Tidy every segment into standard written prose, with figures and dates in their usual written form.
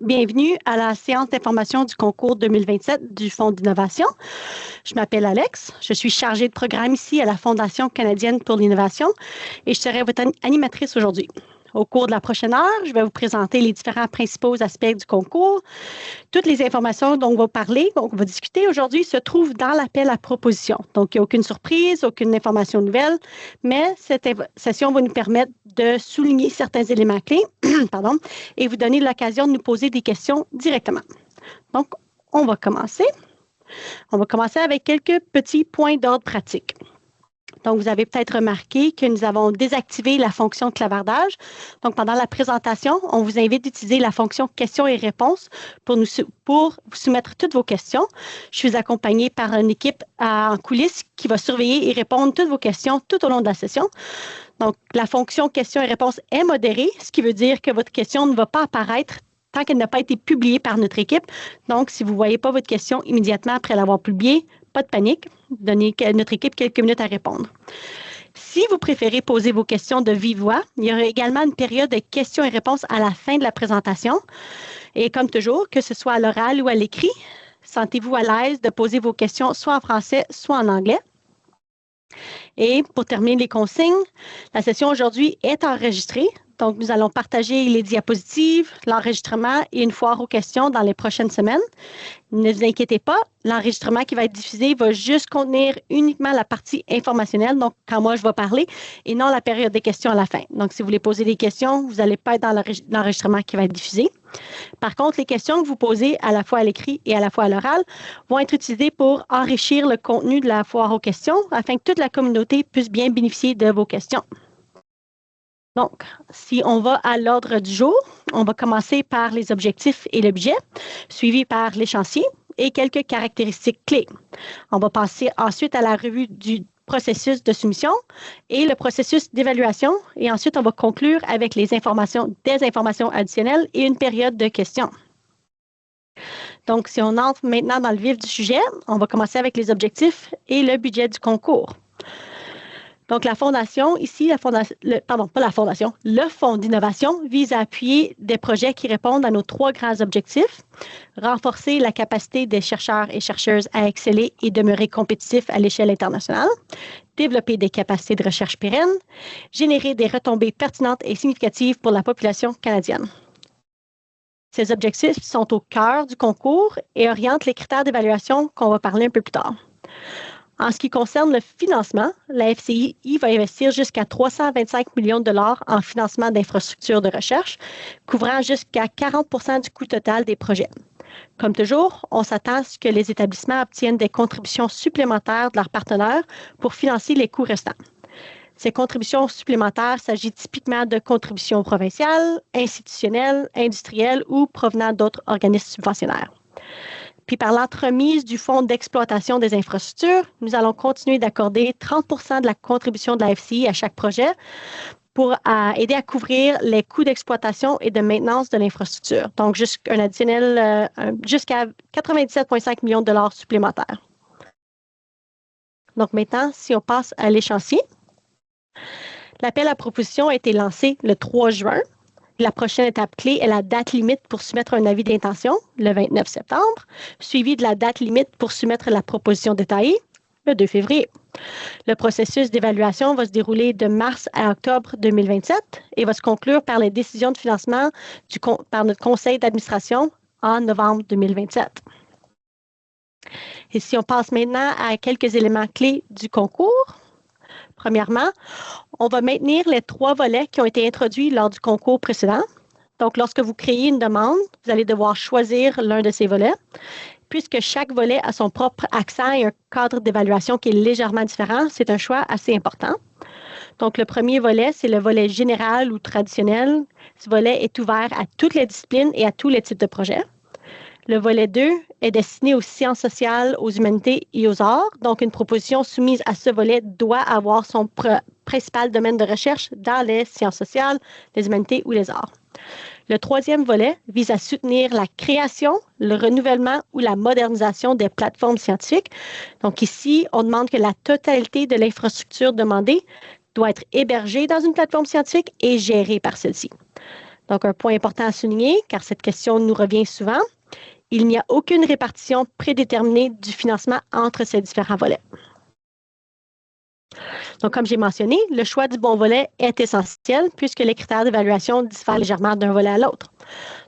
Bienvenue à la séance d'information du concours 2027 du Fonds d'innovation. Je m'appelle Alex, je suis chargée de programme ici à la Fondation canadienne pour l'innovation et je serai votre animatrice aujourd'hui. Au cours de la prochaine heure, je vais vous présenter les différents principaux aspects du concours. Toutes les informations dont on va parler, dont on va discuter aujourd'hui, se trouvent dans l'appel à proposition. Donc, il n'y a aucune surprise, aucune information nouvelle, mais cette session va nous permettre de souligner certains éléments clés pardon, et vous donner l'occasion de nous poser des questions directement. Donc, on va commencer. On va commencer avec quelques petits points d'ordre pratique. Donc, vous avez peut-être remarqué que nous avons désactivé la fonction de clavardage. Donc, pendant la présentation, on vous invite d'utiliser la fonction questions et réponses pour vous soumettre toutes vos questions. Je suis accompagnée par une équipe en coulisses qui va surveiller et répondre toutes vos questions tout au long de la session. Donc, la fonction questions et réponses est modérée, ce qui veut dire que votre question ne va pas apparaître tant qu'elle n'a pas été publiée par notre équipe. Donc, si vous ne voyez pas votre question immédiatement après l'avoir publiée, pas de panique, donnez à notre équipe quelques minutes à répondre. Si vous préférez poser vos questions de vive voix, il y aura également une période de questions et réponses à la fin de la présentation. Et comme toujours, que ce soit à l'oral ou à l'écrit, sentez-vous à l'aise de poser vos questions soit en français, soit en anglais. Et pour terminer les consignes, la session aujourd'hui est enregistrée. Donc, nous allons partager les diapositives, l'enregistrement et une foire aux questions dans les prochaines semaines. Ne vous inquiétez pas, l'enregistrement qui va être diffusé va juste contenir uniquement la partie informationnelle, donc quand moi je vais parler, et non la période des questions à la fin. Donc, si vous voulez poser des questions, vous n'allez pas être dans l'enregistrement qui va être diffusé. Par contre, les questions que vous posez à la fois à l'écrit et à la fois à l'oral vont être utilisées pour enrichir le contenu de la foire aux questions afin que toute la communauté puisse bien bénéficier de vos questions. Donc, si on va à l'ordre du jour, on va commencer par les objectifs et le budget, suivi par l'échéancier et quelques caractéristiques clés. On va passer ensuite à la revue du processus de soumission et le processus d'évaluation. Et ensuite, on va conclure avec des informations additionnelles et une période de questions. Donc, si on entre maintenant dans le vif du sujet, on va commencer avec les objectifs et le budget du concours. Donc, la Fondation, ici, le Fonds d'innovation vise à appuyer des projets qui répondent à nos trois grands objectifs: renforcer la capacité des chercheurs et chercheuses à exceller et demeurer compétitifs à l'échelle internationale, développer des capacités de recherche pérennes, générer des retombées pertinentes et significatives pour la population canadienne. Ces objectifs sont au cœur du concours et orientent les critères d'évaluation qu'on va parler un peu plus tard. En ce qui concerne le financement, la FCI va investir jusqu'à 325 millions de dollars en financement d'infrastructures de recherche, couvrant jusqu'à 40 du coût total des projets. Comme toujours, on s'attend à ce que les établissements obtiennent des contributions supplémentaires de leurs partenaires pour financer les coûts restants. Ces contributions supplémentaires s'agit typiquement de contributions provinciales, institutionnelles, industrielles ou provenant d'autres organismes subventionnaires. Puis par l'entremise du Fonds d'exploitation des infrastructures, nous allons continuer d'accorder 30 de la contribution de la FCI à chaque projet pour aider à couvrir les coûts d'exploitation et de maintenance de l'infrastructure. Donc, un additionnel jusqu'à 97,5 millions de dollars supplémentaires. Donc maintenant, si on passe à l'échéancier, l'appel à proposition a été lancé le 3 juin. La prochaine étape clé est la date limite pour soumettre un avis d'intention, le 29 septembre, suivi de la date limite pour soumettre la proposition détaillée, le 2 février. Le processus d'évaluation va se dérouler de mars à octobre 2027 et va se conclure par les décisions de financement par notre conseil d'administration en novembre 2027. Et si on passe maintenant à quelques éléments clés du concours. Premièrement, on va maintenir les 3 volets qui ont été introduits lors du concours précédent. Donc, lorsque vous créez une demande, vous allez devoir choisir l'un de ces volets. Puisque chaque volet a son propre accent et un cadre d'évaluation qui est légèrement différent, c'est un choix assez important. Donc, le premier volet, c'est le volet général ou traditionnel. Ce volet est ouvert à toutes les disciplines et à tous les types de projets. Le volet 2 est destiné aux sciences sociales, aux humanités et aux arts. Donc, une proposition soumise à ce volet doit avoir son principal domaine de recherche dans les sciences sociales, les humanités ou les arts. Le troisième volet vise à soutenir la création, le renouvellement ou la modernisation des plateformes scientifiques. Donc ici, on demande que la totalité de l'infrastructure demandée doit être hébergée dans une plateforme scientifique et gérée par celle-ci. Donc, un point important à souligner, car cette question nous revient souvent, il n'y a aucune répartition prédéterminée du financement entre ces différents volets. Donc, comme j'ai mentionné, le choix du bon volet est essentiel puisque les critères d'évaluation diffèrent légèrement d'un volet à l'autre.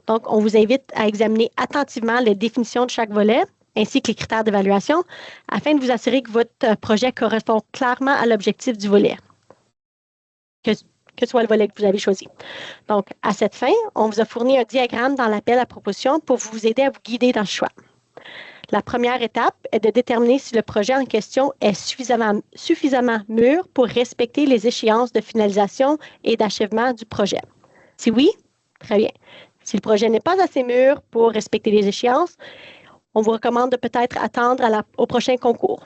Donc, on vous invite à examiner attentivement les définitions de chaque volet ainsi que les critères d'évaluation afin de vous assurer que votre projet correspond clairement à l'objectif du volet, que soit le volet que vous avez choisi. Donc, à cette fin, on vous a fourni un diagramme dans l'appel à proposition pour vous aider à vous guider dans le choix. La première étape est de déterminer si le projet en question est suffisamment mûr pour respecter les échéances de finalisation et d'achèvement du projet. Si oui, très bien. Si le projet n'est pas assez mûr pour respecter les échéances, on vous recommande de peut-être attendre au prochain concours.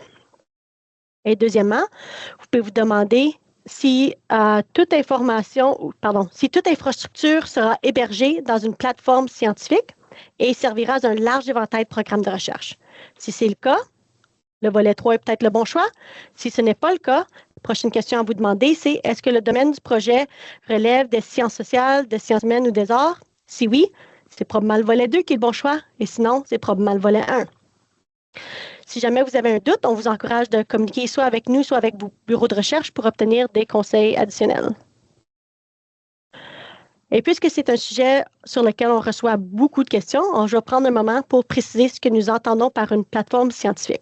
Et deuxièmement, vous pouvez vous demander si toute infrastructure sera hébergée dans une plateforme scientifique et servira d'un large éventail de programmes de recherche. Si c'est le cas, le volet 3 est peut-être le bon choix. Si ce n'est pas le cas, la prochaine question à vous demander, c'est est-ce que le domaine du projet relève des sciences sociales, des sciences humaines ou des arts? Si oui, c'est probablement le volet 2 qui est le bon choix, et sinon, c'est probablement le volet 1. Si jamais vous avez un doute, on vous encourage de communiquer soit avec nous, soit avec vos bureaux de recherche pour obtenir des conseils additionnels. Et puisque c'est un sujet sur lequel on reçoit beaucoup de questions, je vais prendre un moment pour préciser ce que nous entendons par une plateforme scientifique.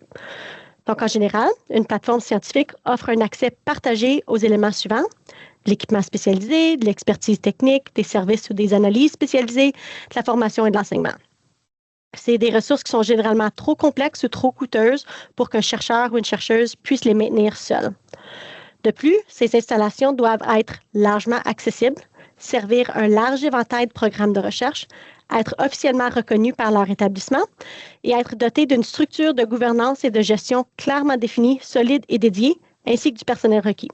Donc, en général, une plateforme scientifique offre un accès partagé aux éléments suivants: de l'équipement spécialisé, de l'expertise technique, des services ou des analyses spécialisées, de la formation et de l'enseignement. C'est des ressources qui sont généralement trop complexes ou trop coûteuses pour qu'un chercheur ou une chercheuse puisse les maintenir seul. De plus, ces installations doivent être largement accessibles, servir un large éventail de programmes de recherche, être officiellement reconnus par leur établissement et être dotés d'une structure de gouvernance et de gestion clairement définie, solide et dédiée, ainsi que du personnel requis.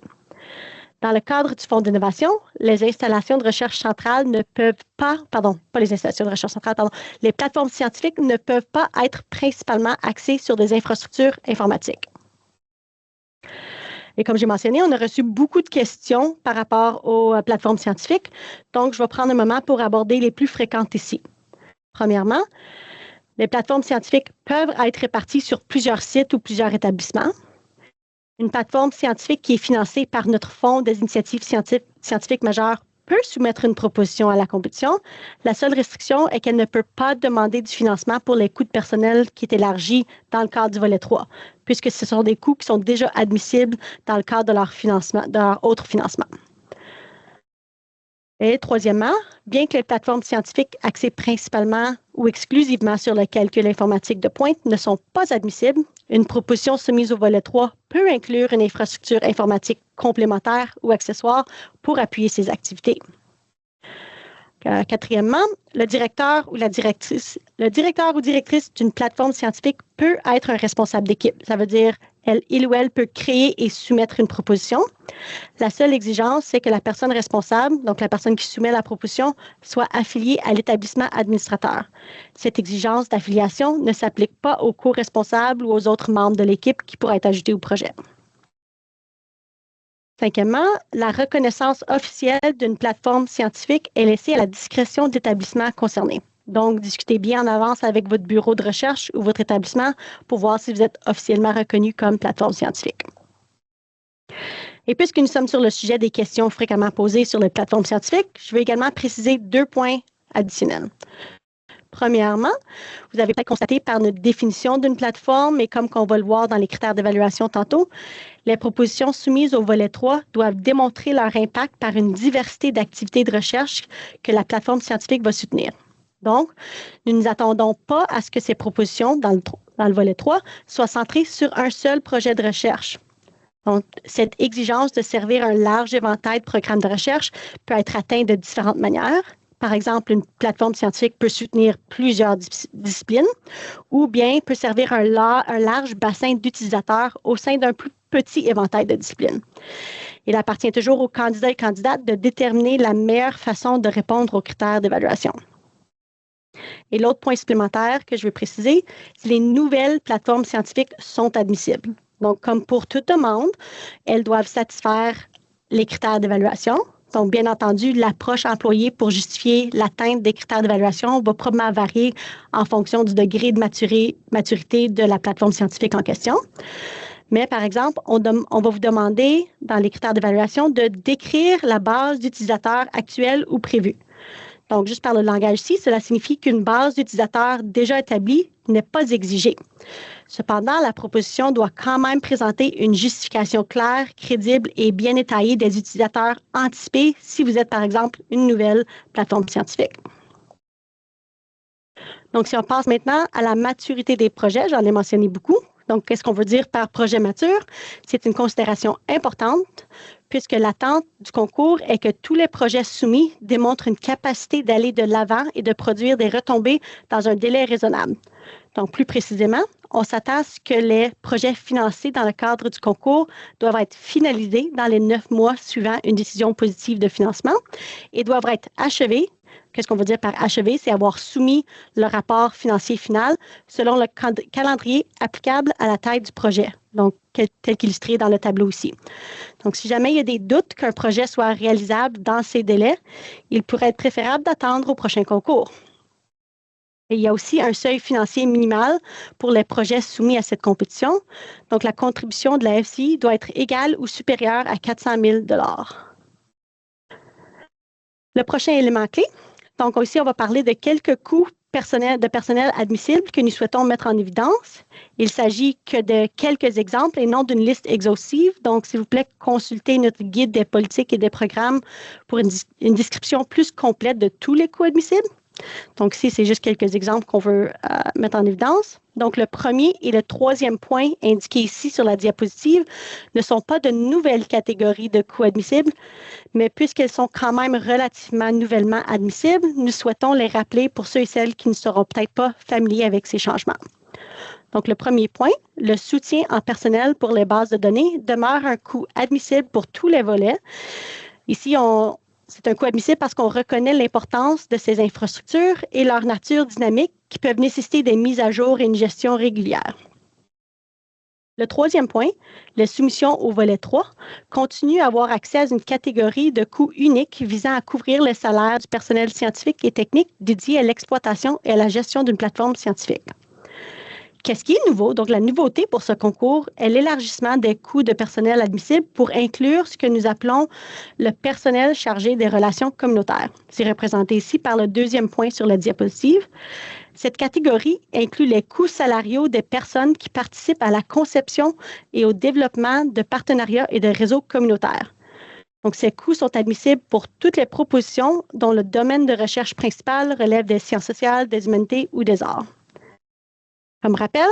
Dans le cadre du Fonds d'innovation, les installations de recherche centrale ne peuvent pas, les plateformes scientifiques ne peuvent pas être principalement axées sur des infrastructures informatiques. Et comme j'ai mentionné, on a reçu beaucoup de questions par rapport aux plateformes scientifiques. Donc, je vais prendre un moment pour aborder les plus fréquentes ici. Premièrement, les plateformes scientifiques peuvent être réparties sur plusieurs sites ou plusieurs établissements. Une plateforme scientifique qui est financée par notre Fonds des initiatives scientifiques majeures peut soumettre une proposition à la compétition. La seule restriction est qu'elle ne peut pas demander du financement pour les coûts de personnel qui est élargi dans le cadre du volet 3, puisque ce sont des coûts qui sont déjà admissibles dans le cadre de leur autre financement. Et troisièmement, bien que les plateformes scientifiques axées principalement ou exclusivement sur le calcul informatique de pointe ne sont pas admissibles, une proposition soumise au volet 3 peut inclure une infrastructure informatique complémentaire ou accessoire pour appuyer ces activités. Quatrièmement, le directeur ou directrice d'une plateforme scientifique peut être un responsable d'équipe. Ça veut dire il ou elle peut créer et soumettre une proposition. La seule exigence, c'est que la personne responsable, donc la personne qui soumet la proposition, soit affiliée à l'établissement administrateur. Cette exigence d'affiliation ne s'applique pas aux co-responsables ou aux autres membres de l'équipe qui pourraient être ajoutés au projet. Cinquièmement, la reconnaissance officielle d'une plateforme scientifique est laissée à la discrétion de l'établissement concerné. Donc, discutez bien en avance avec votre bureau de recherche ou votre établissement pour voir si vous êtes officiellement reconnu comme plateforme scientifique. Et puisque nous sommes sur le sujet des questions fréquemment posées sur les plateformes scientifiques, je vais également préciser 2 points additionnels. Premièrement, vous avez peut-être constaté par notre définition d'une plateforme, et comme on va le voir dans les critères d'évaluation tantôt, les propositions soumises au volet 3 doivent démontrer leur impact par une diversité d'activités de recherche que la plateforme scientifique va soutenir. Donc, nous ne nous attendons pas à ce que ces propositions dans le volet 3 soient centrées sur un seul projet de recherche. Donc, cette exigence de servir un large éventail de programmes de recherche peut être atteinte de différentes manières. Par exemple, une plateforme scientifique peut soutenir plusieurs disciplines ou bien peut servir un large bassin d'utilisateurs au sein d'un plus petit éventail de disciplines. Il appartient toujours aux candidats et candidates de déterminer la meilleure façon de répondre aux critères d'évaluation. Et l'autre point supplémentaire que je veux préciser, c'est que les nouvelles plateformes scientifiques sont admissibles. Donc, comme pour toute demande, elles doivent satisfaire les critères d'évaluation, Donc, bien entendu, l'approche employée pour justifier l'atteinte des critères d'évaluation va probablement varier en fonction du degré de maturité de la plateforme scientifique en question. Mais par exemple, on va vous demander dans les critères d'évaluation de décrire la base d'utilisateurs actuelle ou prévue. Donc, juste par le langage ici, cela signifie qu'une base d'utilisateurs déjà établie n'est pas exigée. Cependant, la proposition doit quand même présenter une justification claire, crédible et bien détaillée des utilisateurs anticipés si vous êtes, par exemple, une nouvelle plateforme scientifique. Donc, si on passe maintenant à la maturité des projets, j'en ai mentionné beaucoup. Donc, qu'est-ce qu'on veut dire par projet mature? C'est une considération importante puisque l'attente du concours est que tous les projets soumis démontrent une capacité d'aller de l'avant et de produire des retombées dans un délai raisonnable. Donc, plus précisément, on s'attend à ce que les projets financés dans le cadre du concours doivent être finalisés dans les 9 mois suivant une décision positive de financement et doivent être achevés. Qu'est-ce qu'on veut dire par achevé? C'est avoir soumis le rapport financier final selon le calendrier applicable à la taille du projet, donc tel qu'illustré dans le tableau ici. Donc, si jamais il y a des doutes qu'un projet soit réalisable dans ces délais, il pourrait être préférable d'attendre au prochain concours. Et il y a aussi un seuil financier minimal pour les projets soumis à cette compétition. Donc, la contribution de la FCI doit être égale ou supérieure à 400 000 $. Le prochain élément clé. Donc, ici, on va parler de quelques coûts de personnel admissibles que nous souhaitons mettre en évidence. Il s'agit que de quelques exemples et non d'une liste exhaustive. Donc, s'il vous plaît, consultez notre guide des politiques et des programmes pour une description plus complète de tous les coûts admissibles. Donc, ici, c'est juste quelques exemples qu'on veut mettre en évidence. Donc, le premier et le troisième point indiqués ici sur la diapositive ne sont pas de nouvelles catégories de coûts admissibles, mais puisqu'elles sont quand même relativement nouvellement admissibles, nous souhaitons les rappeler pour ceux et celles qui ne seront peut-être pas familiers avec ces changements. Donc, le premier point, le soutien en personnel pour les bases de données demeure un coût admissible pour tous les volets. Ici, c'est un coût admissible parce qu'on reconnaît l'importance de ces infrastructures et leur nature dynamique qui peuvent nécessiter des mises à jour et une gestion régulière. Le troisième point, les soumissions au volet 3, continuent à avoir accès à une catégorie de coûts uniques visant à couvrir les salaires du personnel scientifique et technique dédié à l'exploitation et à la gestion d'une plateforme scientifique. Qu'est-ce qui est nouveau? Donc, la nouveauté pour ce concours est l'élargissement des coûts de personnel admissibles pour inclure ce que nous appelons le personnel chargé des relations communautaires. C'est représenté ici par le deuxième point sur la diapositive. Cette catégorie inclut les coûts salariaux des personnes qui participent à la conception et au développement de partenariats et de réseaux communautaires. Donc, ces coûts sont admissibles pour toutes les propositions dont le domaine de recherche principal relève des sciences sociales, des humanités ou des arts. Comme rappel,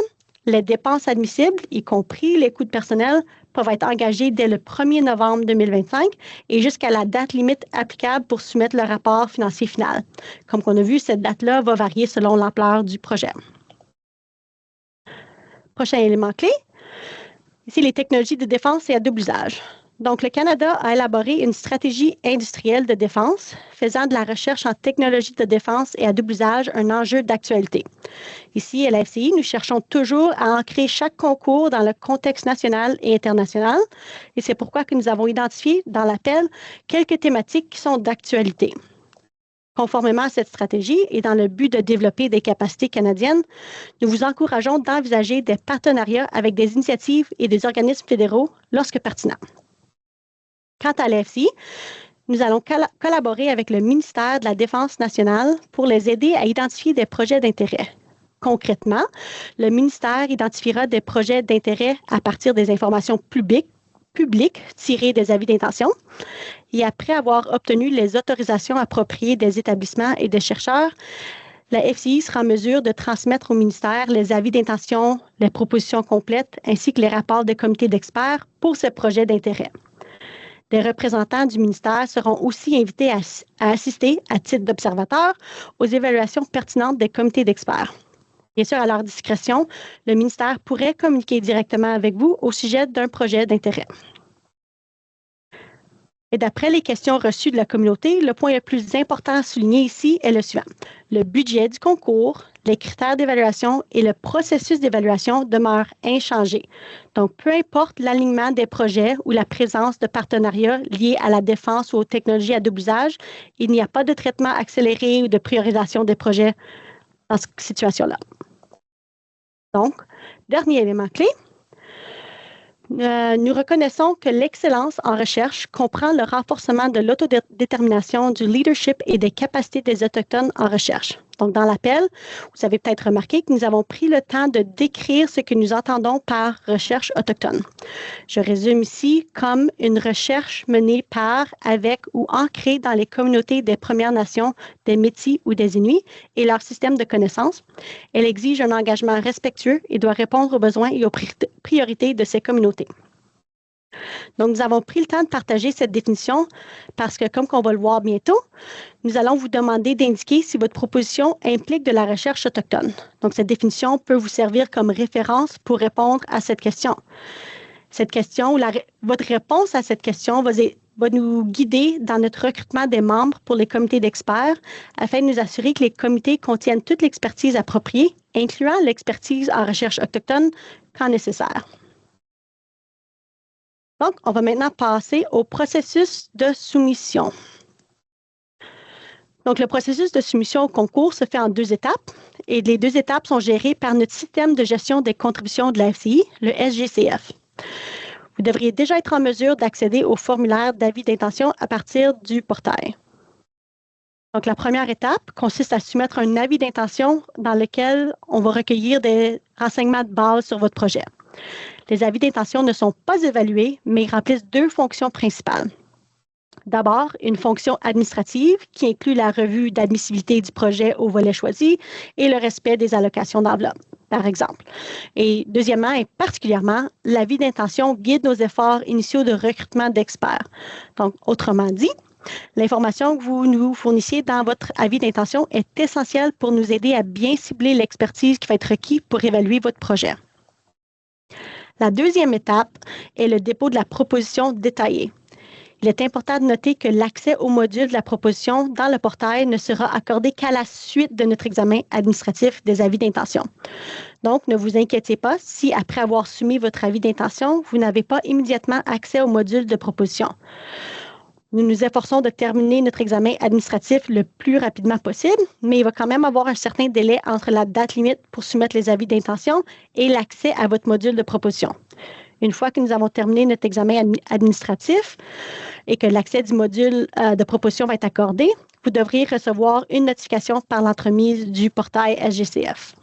les dépenses admissibles, y compris les coûts de personnel, peuvent être engagés dès le 1er novembre 2025 et jusqu'à la date limite applicable pour soumettre le rapport financier final. Comme on a vu, cette date-là va varier selon l'ampleur du projet. Prochain élément clé, ici les technologies de défense et à double usage. Donc, le Canada a élaboré une stratégie industrielle de défense faisant de la recherche en technologie de défense et à double usage un enjeu d'actualité. Ici, à la FCI, nous cherchons toujours à ancrer chaque concours dans le contexte national et international et c'est pourquoi que nous avons identifié dans l'appel quelques thématiques qui sont d'actualité. Conformément à cette stratégie et dans le but de développer des capacités canadiennes, nous vous encourageons d'envisager des partenariats avec des initiatives et des organismes fédéraux lorsque pertinent. Quant à l'FCI, nous allons collaborer avec le ministère de la Défense nationale pour les aider à identifier des projets d'intérêt. Concrètement, le ministère identifiera des projets d'intérêt à partir des informations publiques tirées des avis d'intention. Et après avoir obtenu les autorisations appropriées des établissements et des chercheurs, la FCI sera en mesure de transmettre au ministère les avis d'intention, les propositions complètes ainsi que les rapports de comités d'experts pour ce projet d'intérêt. Des représentants du ministère seront aussi invités à assister à titre d'observateurs aux évaluations pertinentes des comités d'experts. Bien sûr, à leur discrétion, le ministère pourrait communiquer directement avec vous au sujet d'un projet d'intérêt. Et d'après les questions reçues de la communauté, le point le plus important à souligner ici est le suivant. Le budget du concours, les critères d'évaluation et le processus d'évaluation demeurent inchangés. Donc, peu importe l'alignement des projets ou la présence de partenariats liés à la défense ou aux technologies à double usage, il n'y a pas de traitement accéléré ou de priorisation des projets dans cette situation-là. Donc, dernier élément clé. Nous reconnaissons que l'excellence en recherche comprend le renforcement de l'autodétermination, du leadership et des capacités des Autochtones en recherche. Donc, dans l'appel, vous avez peut-être remarqué que nous avons pris le temps de décrire ce que nous entendons par recherche autochtone. Je résume ici comme une recherche menée par, avec ou ancrée dans les communautés des Premières Nations, des Métis ou des Inuits et leur système de connaissances. Elle exige un engagement respectueux et doit répondre aux besoins et aux priorités de ces communautés. Donc, nous avons pris le temps de partager cette définition parce que, comme on va le voir bientôt, nous allons vous demander d'indiquer si votre proposition implique de la recherche autochtone. Donc, cette définition peut vous servir comme référence pour répondre à cette question. Cette question, ou votre réponse à cette question va nous guider dans notre recrutement des membres pour les comités d'experts afin de nous assurer que les comités contiennent toute l'expertise appropriée, incluant l'expertise en recherche autochtone quand nécessaire. Donc, on va maintenant passer au processus de soumission. Donc, le processus de soumission au concours se fait en 2 étapes et les 2 étapes sont gérées par notre système de gestion des contributions de la FCI, le SGCF. Vous devriez déjà être en mesure d'accéder au formulaire d'avis d'intention à partir du portail. Donc, la première étape consiste à soumettre un avis d'intention dans lequel on va recueillir des renseignements de base sur votre projet. Les avis d'intention ne sont pas évalués, mais ils remplissent 2 fonctions principales. D'abord, une fonction administrative qui inclut la revue d'admissibilité du projet au volet choisi et le respect des allocations d'enveloppe, par exemple. Et deuxièmement, et particulièrement, l'avis d'intention guide nos efforts initiaux de recrutement d'experts. Donc, autrement dit, l'information que vous nous fournissiez dans votre avis d'intention est essentielle pour nous aider à bien cibler l'expertise qui va être requise pour évaluer votre projet. La deuxième étape est le dépôt de la proposition détaillée. Il est important de noter que l'accès au module de la proposition dans le portail ne sera accordé qu'à la suite de notre examen administratif des avis d'intention. Donc, ne vous inquiétez pas si, après avoir soumis votre avis d'intention, vous n'avez pas immédiatement accès au module de proposition. Nous nous efforçons de terminer notre examen administratif le plus rapidement possible, mais il va quand même avoir un certain délai entre la date limite pour soumettre les avis d'intention et l'accès à votre module de proposition. Une fois que nous avons terminé notre examen administratif et que l'accès du module de proposition va être accordé, vous devriez recevoir une notification par l'entremise du portail SGCF.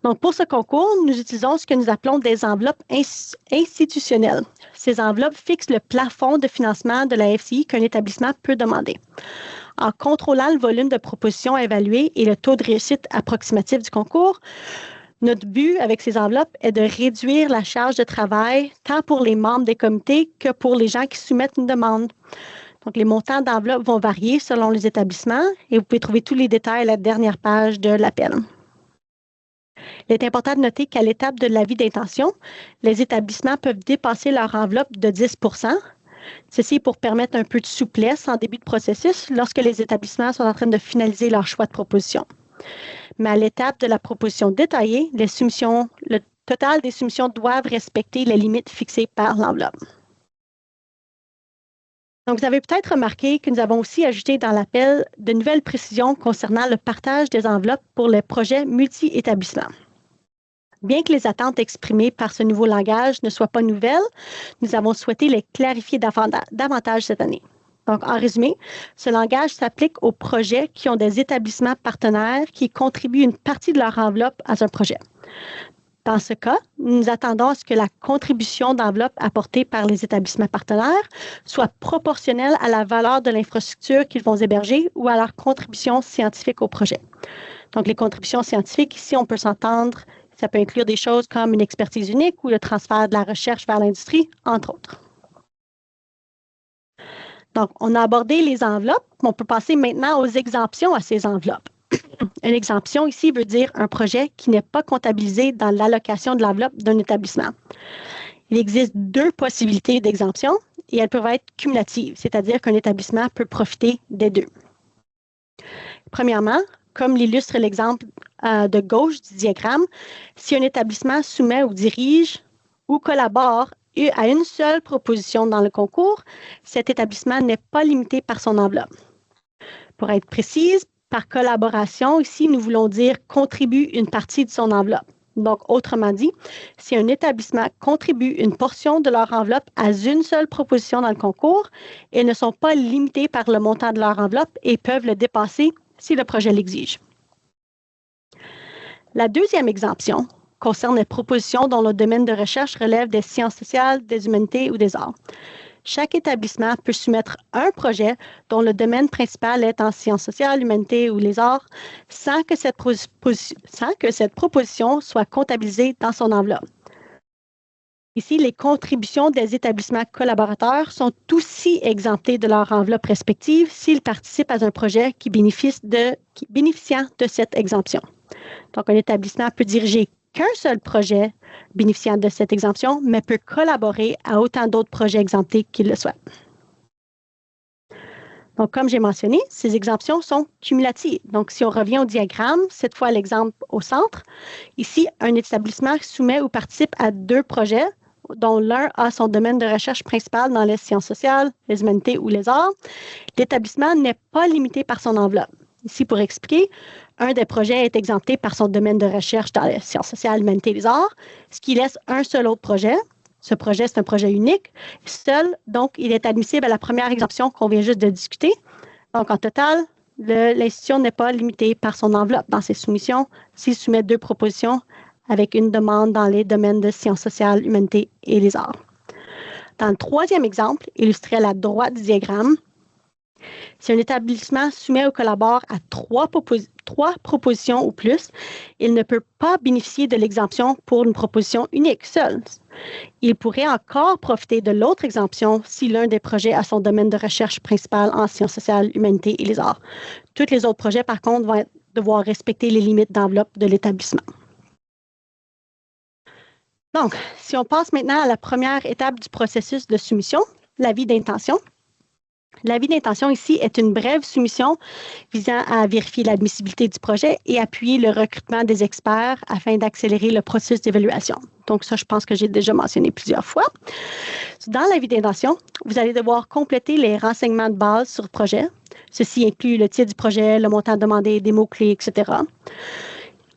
Donc, pour ce concours, nous utilisons ce que nous appelons des enveloppes institutionnelles. Ces enveloppes fixent le plafond de financement de la FCI qu'un établissement peut demander. En contrôlant le volume de propositions évaluées et le taux de réussite approximatif du concours, notre but avec ces enveloppes est de réduire la charge de travail tant pour les membres des comités que pour les gens qui soumettent une demande. Donc, les montants d'enveloppes vont varier selon les établissements et vous pouvez trouver tous les détails à la dernière page de l'appel. Il est important de noter qu'à l'étape de l'avis d'intention, les établissements peuvent dépasser leur enveloppe de 10 %. Ceci pour permettre un peu de souplesse en début de processus lorsque les établissements sont en train de finaliser leur choix de proposition. Mais à l'étape de la proposition détaillée, le total des soumissions doivent respecter les limites fixées par l'enveloppe. Donc, vous avez peut-être remarqué que nous avons aussi ajouté dans l'appel de nouvelles précisions concernant le partage des enveloppes pour les projets multi-établissements. Bien que les attentes exprimées par ce nouveau langage ne soient pas nouvelles, nous avons souhaité les clarifier davantage cette année. Donc, en résumé, ce langage s'applique aux projets qui ont des établissements partenaires qui contribuent une partie de leur enveloppe à un projet. Dans ce cas, nous attendons à ce que la contribution d'enveloppe apportée par les établissements partenaires soit proportionnelle à la valeur de l'infrastructure qu'ils vont héberger ou à leur contribution scientifique au projet. Donc, les contributions scientifiques, ici, on peut s'entendre, ça peut inclure des choses comme une expertise unique ou le transfert de la recherche vers l'industrie, entre autres. Donc, on a abordé les enveloppes, on peut passer maintenant aux exemptions à ces enveloppes. Une exemption ici veut dire un projet qui n'est pas comptabilisé dans l'allocation de l'enveloppe d'un établissement. Il existe 2 possibilités d'exemption. et elles peuvent être cumulatives, c'est-à-dire qu'un établissement peut profiter des deux. Premièrement, comme l'illustre l'exemple de gauche du diagramme, si un établissement soumet ou dirige ou collabore à une seule proposition dans le concours, cet établissement n'est pas limité par son enveloppe. Pour être précise, par collaboration, ici, nous voulons dire contribue une partie de son enveloppe. Donc, autrement dit, si un établissement contribue une portion de leur enveloppe à une seule proposition dans le concours, ils ne sont pas limités par le montant de leur enveloppe et peuvent le dépasser si le projet l'exige. La deuxième exemption concerne les propositions dont le domaine de recherche relève des sciences sociales, des humanités ou des arts. Chaque établissement peut soumettre un projet dont le domaine principal est en sciences sociales, humanités ou les arts sans que cette proposition soit comptabilisée dans son enveloppe. Ici, les contributions des établissements collaborateurs sont aussi exemptées de leur enveloppe respective s'ils participent à un projet bénéficiant de cette exemption. Donc, un établissement peut diriger qu'un seul projet bénéficiant de cette exemption, mais peut collaborer à autant d'autres projets exemptés qu'il le souhaite. Donc, comme j'ai mentionné, ces exemptions sont cumulatives. Donc, si on revient au diagramme, cette fois l'exemple au centre, ici, un établissement soumet ou participe à deux projets, dont l'un a son domaine de recherche principal dans les sciences sociales, les humanités ou les arts. L'établissement n'est pas limité par son enveloppe. Ici, pour expliquer, un des projets est exempté par son domaine de recherche dans les sciences sociales, l'humanité et les arts, ce qui laisse un seul autre projet. Ce projet, c'est un projet unique, seul, donc il est admissible à la première exemption qu'on vient juste de discuter. Donc, en total, l'institution n'est pas limitée par son enveloppe dans ses soumissions s'il soumet deux propositions avec une demande dans les domaines de sciences sociales, l'humanité et les arts. Dans le troisième exemple, illustré à la droite du diagramme, si un établissement soumet ou collabore à trois propositions ou plus, il ne peut pas bénéficier de l'exemption pour une proposition unique seule. Il pourrait encore profiter de l'autre exemption si l'un des projets a son domaine de recherche principal en sciences sociales, l'humanité et les arts. Tous les autres projets, par contre, vont devoir respecter les limites d'enveloppe de l'établissement. Donc, si on passe maintenant à la première étape du processus de soumission, l'avis d'intention. L'avis d'intention ici est une brève soumission visant à vérifier l'admissibilité du projet et appuyer le recrutement des experts afin d'accélérer le processus d'évaluation. Donc ça, je pense que j'ai déjà mentionné plusieurs fois. Dans l'avis d'intention, vous allez devoir compléter les renseignements de base sur le projet. Ceci inclut le titre du projet, le montant demandé, des mots-clés, etc.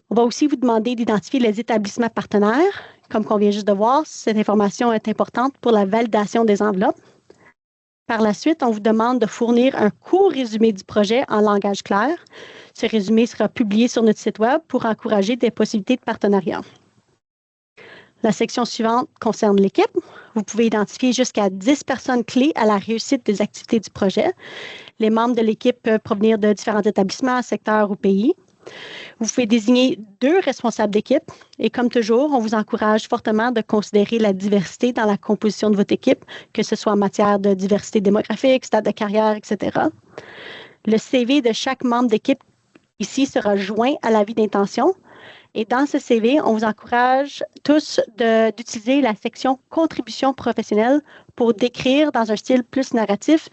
On va aussi vous demander d'identifier les établissements partenaires. Comme on vient juste de voir, cette information est importante pour la validation des enveloppes. Par la suite, on vous demande de fournir un court résumé du projet en langage clair. Ce résumé sera publié sur notre site Web pour encourager des possibilités de partenariat. La section suivante concerne l'équipe. Vous pouvez identifier jusqu'à 10 personnes clés à la réussite des activités du projet. Les membres de l'équipe peuvent provenir de différents établissements, secteurs ou pays. Vous pouvez désigner 2 responsables d'équipe et comme toujours, on vous encourage fortement de considérer la diversité dans la composition de votre équipe, que ce soit en matière de diversité démographique, stade de carrière, etc. Le CV de chaque membre d'équipe ici sera joint à l'avis d'intention et dans ce CV, on vous encourage tous d'utiliser la section contribution professionnelle pour décrire dans un style plus narratif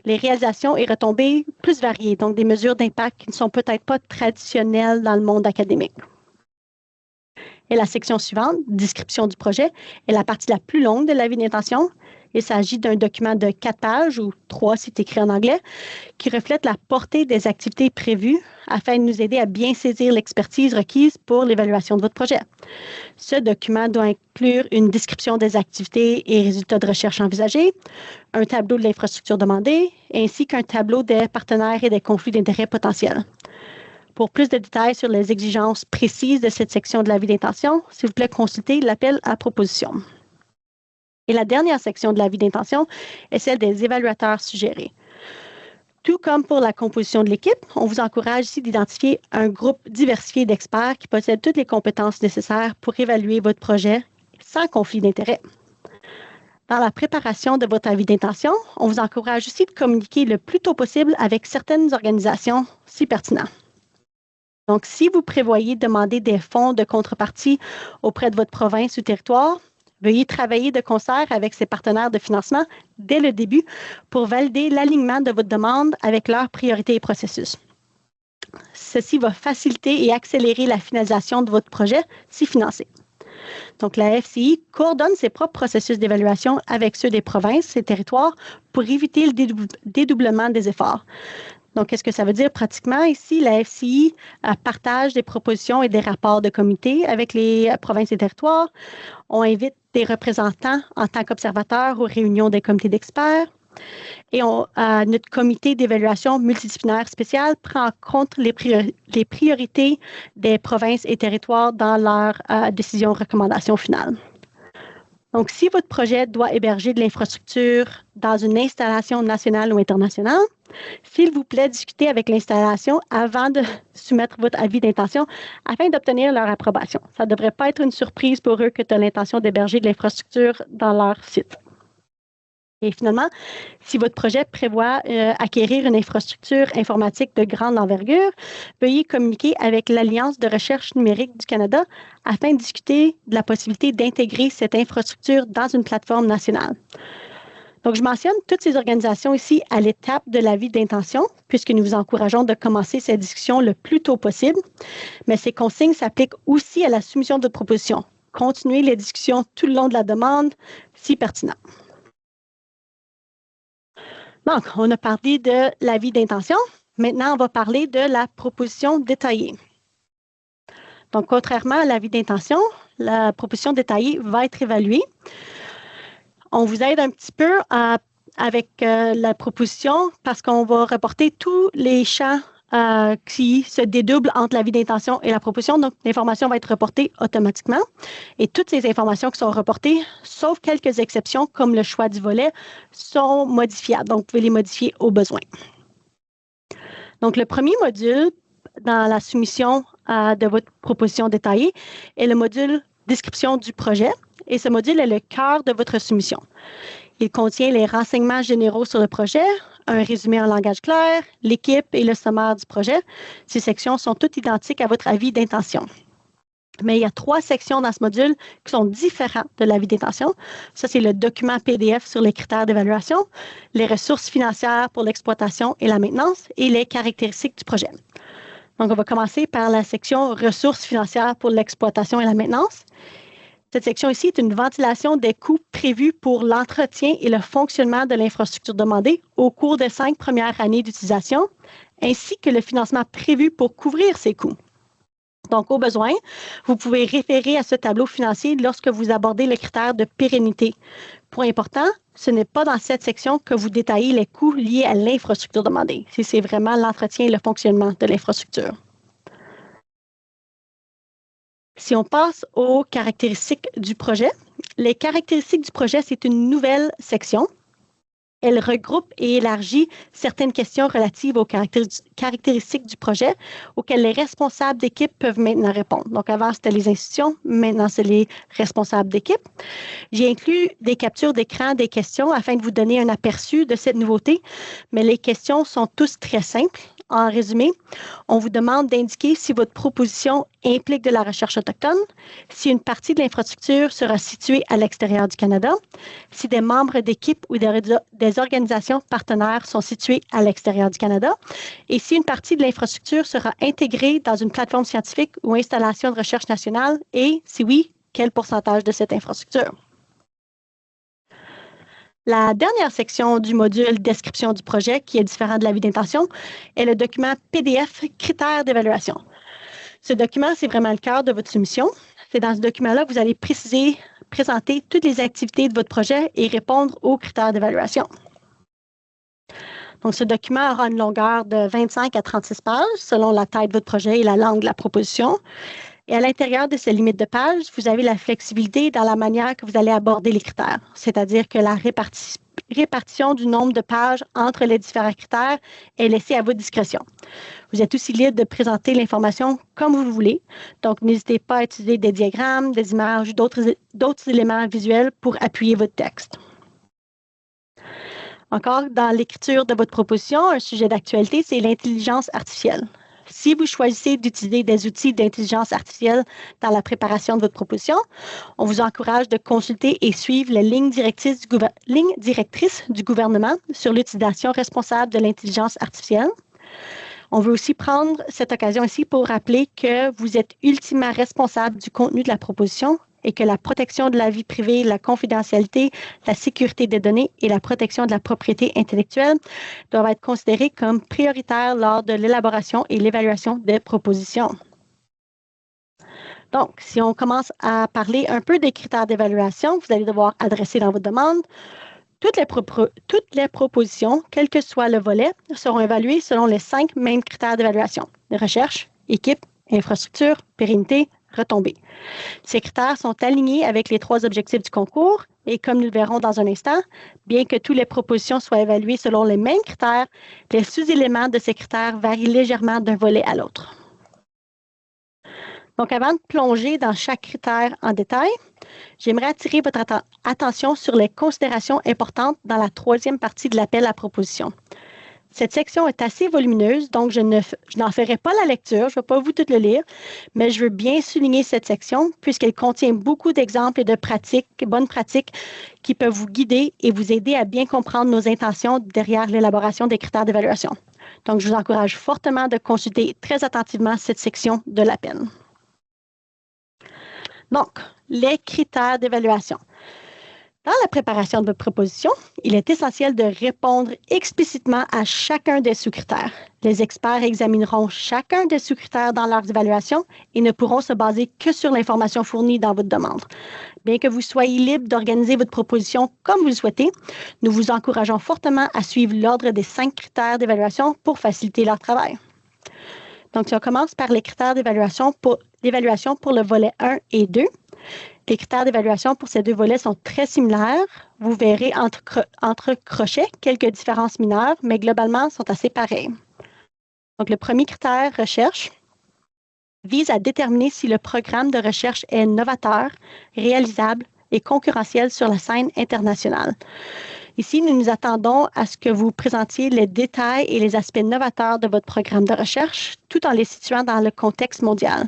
les réalisations et retombées plus variées, donc des mesures d'impact qui ne sont peut-être pas traditionnelles dans le monde académique. Et la section suivante, description du projet, est la partie la plus longue de l'avis d'intention. Il s'agit d'un document de 4 pages, ou 3 si c'est écrit en anglais, qui reflète la portée des activités prévues afin de nous aider à bien saisir l'expertise requise pour l'évaluation de votre projet. Ce document doit inclure une description des activités et résultats de recherche envisagés, un tableau de l'infrastructure demandée, ainsi qu'un tableau des partenaires et des conflits d'intérêts potentiels. Pour plus de détails sur les exigences précises de cette section de l'avis d'intention, s'il vous plaît, consultez l'appel à proposition. Et la dernière section de l'avis d'intention est celle des évaluateurs suggérés. Tout comme pour la composition de l'équipe, on vous encourage ici d'identifier un groupe diversifié d'experts qui possèdent toutes les compétences nécessaires pour évaluer votre projet sans conflit d'intérêts. Dans la préparation de votre avis d'intention, on vous encourage aussi de communiquer le plus tôt possible avec certaines organisations si pertinent. Donc, si vous prévoyez demander des fonds de contrepartie auprès de votre province ou territoire, Veuillez travailler de concert avec ses partenaires de financement dès le début pour valider l'alignement de votre demande avec leurs priorités et processus. Ceci va faciliter et accélérer la finalisation de votre projet si financé. Donc, la FCI coordonne ses propres processus d'évaluation avec ceux des provinces et territoires pour éviter le dédoublement des efforts. Donc, qu'est-ce que ça veut dire pratiquement ici? La FCI partage des propositions et des rapports de comité avec les provinces et territoires. On invite des représentants en tant qu'observateurs aux réunions des comités d'experts. Et notre comité d'évaluation multidisciplinaire spécial prend en compte les priorités des provinces et territoires dans leurs décisions recommandations finales. Donc, si votre projet doit héberger de l'infrastructure dans une installation nationale ou internationale, s'il vous plaît, discutez avec l'installation avant de soumettre votre avis d'intention afin d'obtenir leur approbation. Ça ne devrait pas être une surprise pour eux que tu as l'intention d'héberger de l'infrastructure dans leur site. Et finalement, si votre projet prévoit acquérir une infrastructure informatique de grande envergure, veuillez communiquer avec l'Alliance de recherche numérique du Canada afin de discuter de la possibilité d'intégrer cette infrastructure dans une plateforme nationale. Donc, je mentionne toutes ces organisations ici à l'étape de l'avis d'intention, puisque nous vous encourageons de commencer cette discussion le plus tôt possible, mais ces consignes s'appliquent aussi à la soumission de votre proposition. Continuez les discussions tout le long de la demande, si pertinent. Donc, on a parlé de l'avis d'intention. Maintenant, on va parler de la proposition détaillée. Donc, contrairement à l'avis d'intention, la proposition détaillée va être évaluée. On vous aide un petit peu avec la proposition parce qu'on va reporter tous les champs qui se dédoublent entre l'avis d'intention et la proposition. Donc, l'information va être reportée automatiquement. Et toutes ces informations qui sont reportées, sauf quelques exceptions comme le choix du volet, sont modifiables. Donc, vous pouvez les modifier au besoin. Donc, le premier module dans la soumission de votre proposition détaillée est le module description du projet. Et ce module est le cœur de votre soumission. Il contient les renseignements généraux sur le projet, un résumé en langage clair, l'équipe et le sommaire du projet. Ces sections sont toutes identiques à votre avis d'intention. Mais il y a 3 sections dans ce module qui sont différentes de l'avis d'intention. Ça, c'est le document PDF sur les critères d'évaluation, les ressources financières pour l'exploitation et la maintenance et les caractéristiques du projet. Donc, on va commencer par la section ressources financières pour l'exploitation et la maintenance. Cette section ici est une ventilation des coûts prévus pour l'entretien et le fonctionnement de l'infrastructure demandée au cours des 5 premières années d'utilisation, ainsi que le financement prévu pour couvrir ces coûts. Donc, au besoin, vous pouvez référer à ce tableau financier lorsque vous abordez le critère de pérennité. Point important, ce n'est pas dans cette section que vous détaillez les coûts liés à l'infrastructure demandée. C'est vraiment l'entretien et le fonctionnement de l'infrastructure. Si on passe aux caractéristiques du projet, les caractéristiques du projet, c'est une nouvelle section. Elle regroupe et élargit certaines questions relatives aux caractéristiques du projet auxquelles les responsables d'équipe peuvent maintenant répondre. Donc, avant, c'était les institutions, maintenant, c'est les responsables d'équipe. J'ai inclus des captures d'écran des questions afin de vous donner un aperçu de cette nouveauté, mais les questions sont tous très simples. En résumé, on vous demande d'indiquer si votre proposition implique de la recherche autochtone, si une partie de l'infrastructure sera située à l'extérieur du Canada, si des membres d'équipe ou des organisations partenaires sont situés à l'extérieur du Canada, et si une partie de l'infrastructure sera intégrée dans une plateforme scientifique ou installation de recherche nationale, et si oui, quel pourcentage de cette infrastructure. La dernière section du module description du projet, qui est différent de l'avis d'intention, est le document PDF critères d'évaluation. Ce document, c'est vraiment le cœur de votre soumission. C'est dans ce document-là que vous allez présenter toutes les activités de votre projet et répondre aux critères d'évaluation. Donc, ce document aura une longueur de 25 à 36 pages selon la taille de votre projet et la langue de la proposition. Et à l'intérieur de ces limites de pages, vous avez la flexibilité dans la manière que vous allez aborder les critères, c'est-à-dire que la répartition du nombre de pages entre les différents critères est laissée à votre discrétion. Vous êtes aussi libre de présenter l'information comme vous le voulez, donc n'hésitez pas à utiliser des diagrammes, des images ou d'autres éléments visuels pour appuyer votre texte. Encore, dans l'écriture de votre proposition, un sujet d'actualité, c'est l'intelligence artificielle. Si vous choisissez d'utiliser des outils d'intelligence artificielle dans la préparation de votre proposition, on vous encourage de consulter et suivre les lignes directrices du gouvernement sur l'utilisation responsable de l'intelligence artificielle. On veut aussi prendre cette occasion ici pour rappeler que vous êtes ultimement responsable du contenu de la proposition et que la protection de la vie privée, la confidentialité, la sécurité des données et la protection de la propriété intellectuelle doivent être considérées comme prioritaires lors de l'élaboration et l'évaluation des propositions. Donc, si on commence à parler un peu des critères d'évaluation, vous allez devoir adresser dans votre demande. Toutes les propositions, quel que soit le volet, seront évaluées selon les 5 mêmes critères d'évaluation: recherche, équipe, infrastructure, pérennité, retombées. Ces critères sont alignés avec les 3 objectifs du concours et comme nous le verrons dans un instant, bien que toutes les propositions soient évaluées selon les mêmes critères, les sous-éléments de ces critères varient légèrement d'un volet à l'autre. Donc, avant de plonger dans chaque critère en détail, j'aimerais attirer votre attention sur les considérations importantes dans la 3e partie de l'appel à proposition. Cette section est assez volumineuse, donc je n'en ferai pas la lecture, je ne vais pas vous tout le lire, mais je veux bien souligner cette section puisqu'elle contient beaucoup d'exemples et de bonnes pratiques qui peuvent vous guider et vous aider à bien comprendre nos intentions derrière l'élaboration des critères d'évaluation. Donc, je vous encourage fortement de consulter très attentivement cette section de l'appel. Donc, les critères d'évaluation. Dans la préparation de votre proposition, il est essentiel de répondre explicitement à chacun des sous-critères. Les experts examineront chacun des sous-critères dans leurs évaluations et ne pourront se baser que sur l'information fournie dans votre demande. Bien que vous soyez libre d'organiser votre proposition comme vous le souhaitez, nous vous encourageons fortement à suivre l'ordre des 5 critères d'évaluation pour faciliter leur travail. Donc, si on commence par les critères d'évaluation pour le volet 1 et 2, les critères d'évaluation pour ces 2 volets sont très similaires. Vous verrez entre crochets quelques différences mineures, mais globalement, sont assez pareils. Donc, le premier critère, recherche, vise à déterminer si le programme de recherche est novateur, réalisable et concurrentiel sur la scène internationale. Ici, nous nous attendons à ce que vous présentiez les détails et les aspects novateurs de votre programme de recherche, tout en les situant dans le contexte mondial.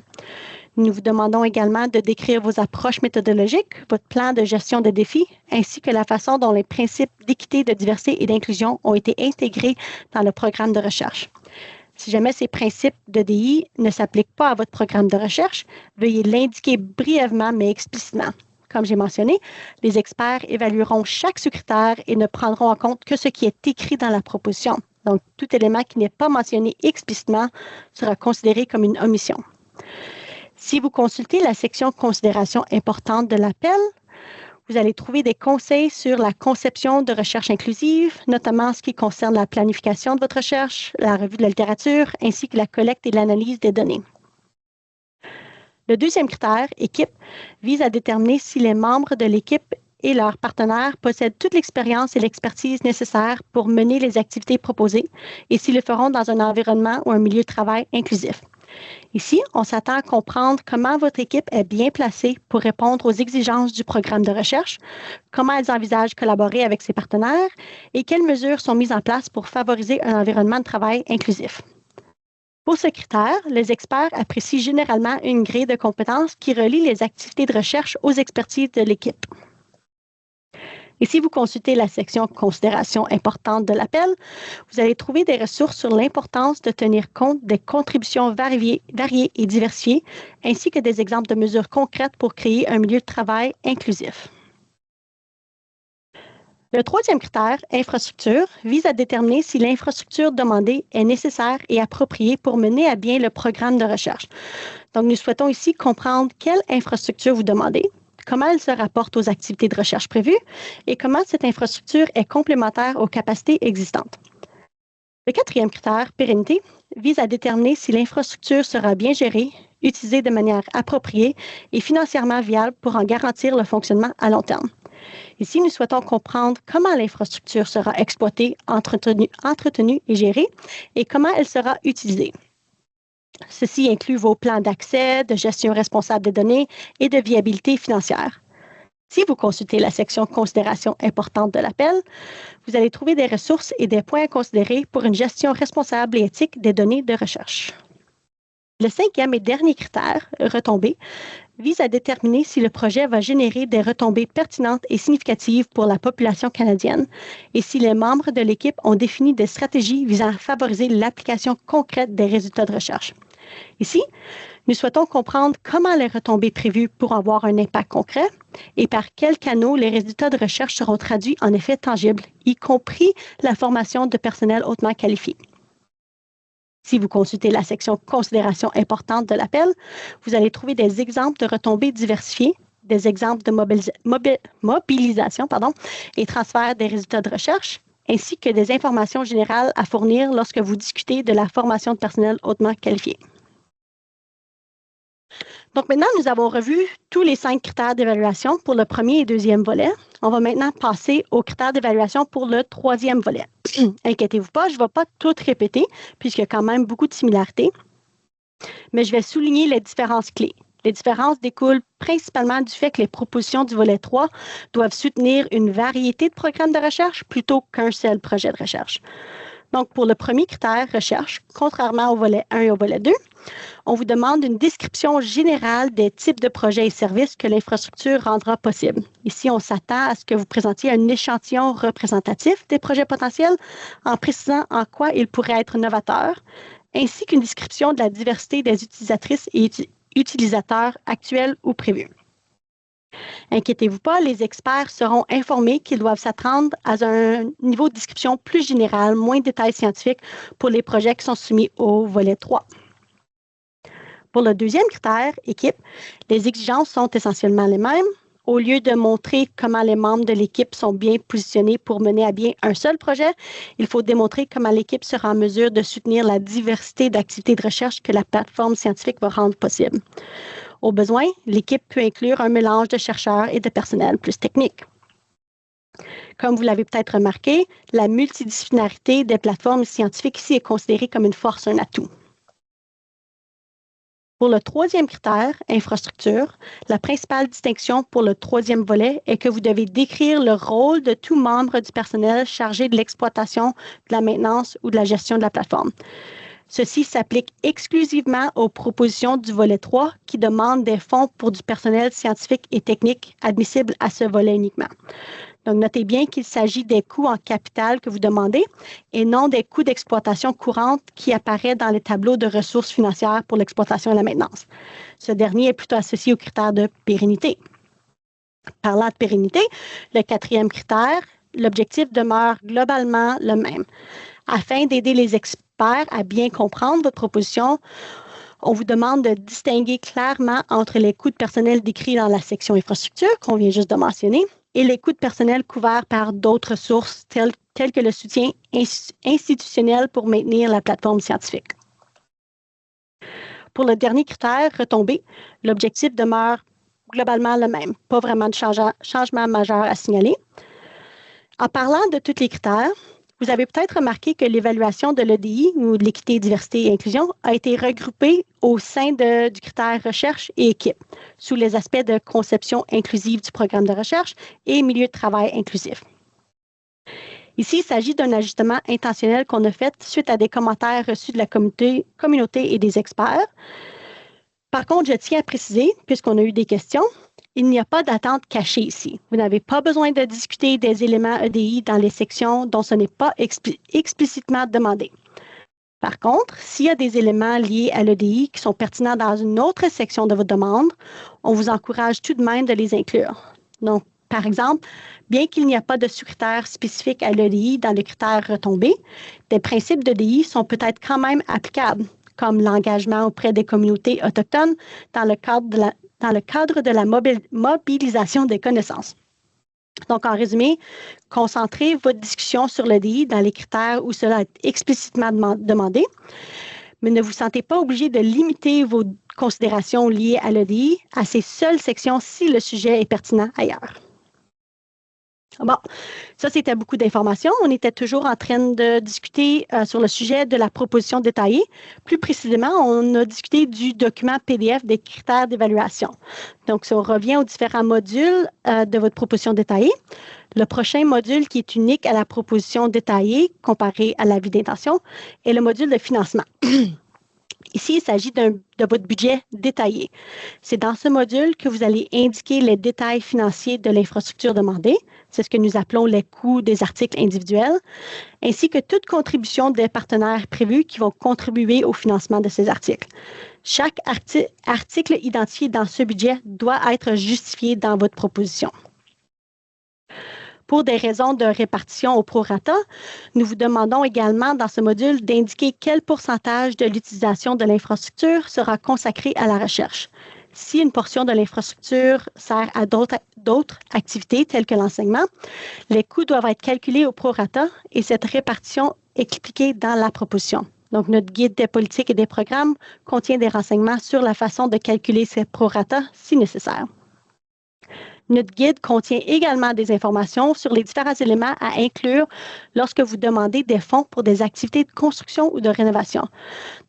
Nous vous demandons également de décrire vos approches méthodologiques, votre plan de gestion de défis, ainsi que la façon dont les principes d'équité, de diversité et d'inclusion ont été intégrés dans le programme de recherche. Si jamais ces principes de DI ne s'appliquent pas à votre programme de recherche, veuillez l'indiquer brièvement mais explicitement. Comme j'ai mentionné, les experts évalueront chaque sous-critère et ne prendront en compte que ce qui est écrit dans la proposition. Donc, tout élément qui n'est pas mentionné explicitement sera considéré comme une omission. Si vous consultez la section considérations importantes de l'appel, vous allez trouver des conseils sur la conception de recherche inclusive, notamment en ce qui concerne la planification de votre recherche, la revue de la littérature, ainsi que la collecte et l'analyse des données. Le deuxième critère, équipe, vise à déterminer si les membres de l'équipe et leurs partenaires possèdent toute l'expérience et l'expertise nécessaires pour mener les activités proposées et s'ils le feront dans un environnement ou un milieu de travail inclusif. Ici, on s'attend à comprendre comment votre équipe est bien placée pour répondre aux exigences du programme de recherche, comment elles envisagent collaborer avec ses partenaires et quelles mesures sont mises en place pour favoriser un environnement de travail inclusif. Pour ce critère, les experts apprécient généralement une grille de compétences qui relie les activités de recherche aux expertises de l'équipe. Et si vous consultez la section considérations importantes de l'appel, vous allez trouver des ressources sur l'importance de tenir compte des contributions variées et diversifiées, ainsi que des exemples de mesures concrètes pour créer un milieu de travail inclusif. Le troisième critère, infrastructure, vise à déterminer si l'infrastructure demandée est nécessaire et appropriée pour mener à bien le programme de recherche. Donc, nous souhaitons ici comprendre quelle infrastructure vous demandez, comment elle se rapporte aux activités de recherche prévues et comment cette infrastructure est complémentaire aux capacités existantes. Le quatrième critère, pérennité, vise à déterminer si l'infrastructure sera bien gérée, utilisée de manière appropriée et financièrement viable pour en garantir le fonctionnement à long terme. Ici, nous souhaitons comprendre comment l'infrastructure sera exploitée, entretenue et gérée et comment elle sera utilisée. Ceci inclut vos plans d'accès, de gestion responsable des données et de viabilité financière. Si vous consultez la section considérations importantes de l'appel, vous allez trouver des ressources et des points à considérer pour une gestion responsable et éthique des données de recherche. Le cinquième et dernier critère, retombées, vise à déterminer si le projet va générer des retombées pertinentes et significatives pour la population canadienne et si les membres de l'équipe ont défini des stratégies visant à favoriser l'application concrète des résultats de recherche. Ici, nous souhaitons comprendre comment les retombées prévues pourront avoir un impact concret et par quels canaux les résultats de recherche seront traduits en effets tangibles, y compris la formation de personnel hautement qualifié. Si vous consultez la section Considérations importantes de l'appel, vous allez trouver des exemples de retombées diversifiées, des exemples de mobilisation et transfert des résultats de recherche, ainsi que des informations générales à fournir lorsque vous discutez de la formation de personnel hautement qualifié. Donc maintenant, nous avons revu tous les 5 critères d'évaluation pour le premier et deuxième volet. On va maintenant passer aux critères d'évaluation pour le troisième volet. Inquiétez-vous pas, je ne vais pas tout répéter puisqu'il y a quand même beaucoup de similarités, mais je vais souligner les différences clés. Les différences découlent principalement du fait que les propositions du volet 3 doivent soutenir une variété de programmes de recherche plutôt qu'un seul projet de recherche. Donc, pour le premier critère recherche, contrairement au volet 1 et au volet 2, on vous demande une description générale des types de projets et services que l'infrastructure rendra possible. Ici, on s'attend à ce que vous présentiez un échantillon représentatif des projets potentiels en précisant en quoi ils pourraient être novateurs, ainsi qu'une description de la diversité des utilisatrices et utilisateurs actuels ou prévus. Inquiétez-vous pas, les experts seront informés qu'ils doivent s'attendre à un niveau de description plus général, moins de détails scientifiques pour les projets qui sont soumis au volet 3. Pour le deuxième critère, équipe, les exigences sont essentiellement les mêmes. Au lieu de montrer comment les membres de l'équipe sont bien positionnés pour mener à bien un seul projet, il faut démontrer comment l'équipe sera en mesure de soutenir la diversité d'activités de recherche que la plateforme scientifique va rendre possible. Au besoin, l'équipe peut inclure un mélange de chercheurs et de personnel plus technique. Comme vous l'avez peut-être remarqué, la multidisciplinarité des plateformes scientifiques ici est considérée comme une force, un atout. Pour le troisième critère, infrastructure, la principale distinction pour le troisième volet est que vous devez décrire le rôle de tout membre du personnel chargé de l'exploitation, de la maintenance ou de la gestion de la plateforme. Ceci s'applique exclusivement aux propositions du volet 3 qui demandent des fonds pour du personnel scientifique et technique admissible à ce volet uniquement. Donc, notez bien qu'il s'agit des coûts en capital que vous demandez et non des coûts d'exploitation courante qui apparaissent dans les tableaux de ressources financières pour l'exploitation et la maintenance. Ce dernier est plutôt associé au critère de pérennité. Parlant de pérennité, le quatrième critère, l'objectif demeure globalement le même. Afin d'aider les experts à bien comprendre votre proposition, on vous demande de distinguer clairement entre les coûts de personnel décrits dans la section infrastructure qu'on vient juste de mentionner et les coûts de personnel couverts par d'autres sources telles que le soutien institutionnel pour maintenir la plateforme scientifique. Pour le dernier critère, retombées, l'objectif demeure globalement le même, pas vraiment de changement majeur à signaler. En parlant de tous les critères, vous avez peut-être remarqué que l'évaluation de l'EDI, ou de l'équité, diversité et inclusion, a été regroupée au sein du critère recherche et équipe, sous les aspects de conception inclusive du programme de recherche et milieu de travail inclusif. Ici, il s'agit d'un ajustement intentionnel qu'on a fait suite à des commentaires reçus de la communauté et des experts. Par contre, je tiens à préciser, puisqu'on a eu des questions, il n'y a pas d'attente cachée ici. Vous n'avez pas besoin de discuter des éléments EDI dans les sections dont ce n'est pas explicitement demandé. Par contre, s'il y a des éléments liés à l'EDI qui sont pertinents dans une autre section de votre demande, on vous encourage tout de même de les inclure. Donc, par exemple, bien qu'il n'y a pas de sous-critères spécifiques à l'EDI dans le critère retombé, des principes d'EDI sont peut-être quand même applicables, comme l'engagement auprès des communautés autochtones dans le cadre de la mobilisation des connaissances. Donc, en résumé, concentrez votre discussion sur l'EDI dans les critères où cela est explicitement demandé, mais ne vous sentez pas obligé de limiter vos considérations liées à l'EDI à ces seules sections si le sujet est pertinent ailleurs. Bon, ça, c'était beaucoup d'informations. On était toujours en train de discuter sur le sujet de la proposition détaillée. Plus précisément, on a discuté du document PDF des critères d'évaluation. Donc, si on revient aux différents modules de votre proposition détaillée, le prochain module qui est unique à la proposition détaillée comparé à l'avis d'intention est le module de financement. Ici, il s'agit de votre budget détaillé. C'est dans ce module que vous allez indiquer les détails financiers de l'infrastructure demandée. C'est ce que nous appelons les coûts des articles individuels, ainsi que toute contribution des partenaires prévus qui vont contribuer au financement de ces articles. Chaque article identifié dans ce budget doit être justifié dans votre proposition. Pour des raisons de répartition au prorata, nous vous demandons également dans ce module d'indiquer quel pourcentage de l'utilisation de l'infrastructure sera consacré à la recherche. Si une portion de l'infrastructure sert à d'autres activités telles que l'enseignement, les coûts doivent être calculés au prorata et cette répartition est expliquée dans la proposition. Donc, notre guide des politiques et des programmes contient des renseignements sur la façon de calculer ces prorata si nécessaire. Notre guide contient également des informations sur les différents éléments à inclure lorsque vous demandez des fonds pour des activités de construction ou de rénovation.